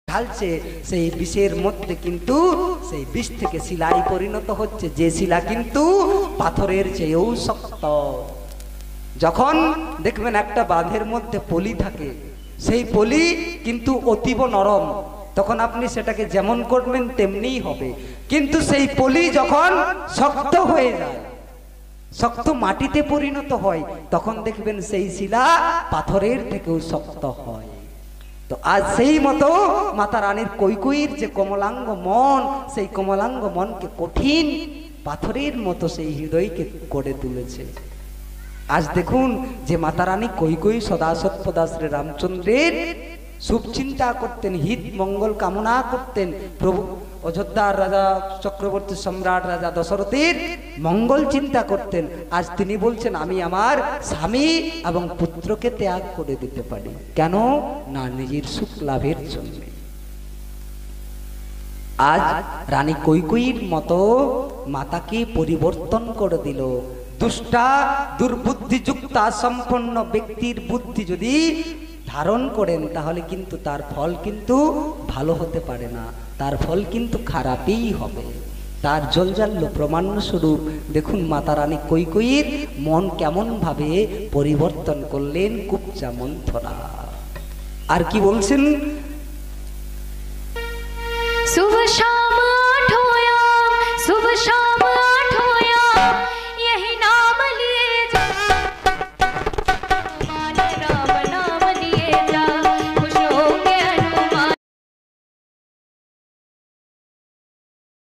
ঢালছে, সেই বিষের মধ্যে কিন্তু সেই বিষ থেকে শিলায় পরিণত হচ্ছে, যে শিলা কিন্তু পাথরের চেয়েও শক্ত। যখন দেখবেন একটা বাঁধের মধ্যে পলি থাকে, সেই পলি কিন্তু অতীব নরম, তখন আপনি সেটাকে যেমন করবেন তেমনিই হবে। কিন্তু সেই পলি যখন শক্ত হয়ে যায়, শক্ত মাটিতে পরিণত হয়, তখন দেখবেন সেই শিলা পাথরের থেকেও শক্ত হয়। তো আজ সেই মতো মাতা রানীর কৈকেয়ীর যে কমলাঙ্গ মন, সেই কমলাঙ্গ মনকে কঠিন পাথরের মতো সেই হৃদয়কে করে তুলেছে। আজ দেখুন যে মাতা রানী কৈকেয়ী সদা সৎপদা শ্রী রামচন্দ্রের শুভ চিন্তা করতেন, হিত মঙ্গল কামনা করতেন, প্রভু অযোধ্যার রাজা চক্রবর্তী সম্রাট রাজা দশরথের মঙ্গল চিন্তা করতেন। আজ তিনি বলছেন আমি আমার স্বামী এবং পুত্রকে ত্যাগ করে দিতে পারি, কেন না নিজের সুখ লাভের জন্য। আজ রানী কৈকেয়ীর মতো মাতাকে পরিবর্তন করে দিল। দুষ্টা দুর্বুদ্ধিযুক্তা সম্পন্ন ব্যক্তির বুদ্ধি যদি ধারণ করেন, তাহলে কিন্তু তার ফল কিন্তু ভালো হতে পারে না, তার ফল কিন্তু খারাপই হবে। তার জলজাল্য প্রমাণ স্বরূপ দেখুন মাতা রানী কৈকেয়ীর মন কেমন ভাবে পরিবর্তন করলেন কুব্জা মন্থরা। আর কি বলছেন, শুভ শাম আঠোয়া, শুভ শাম আঠোয়া,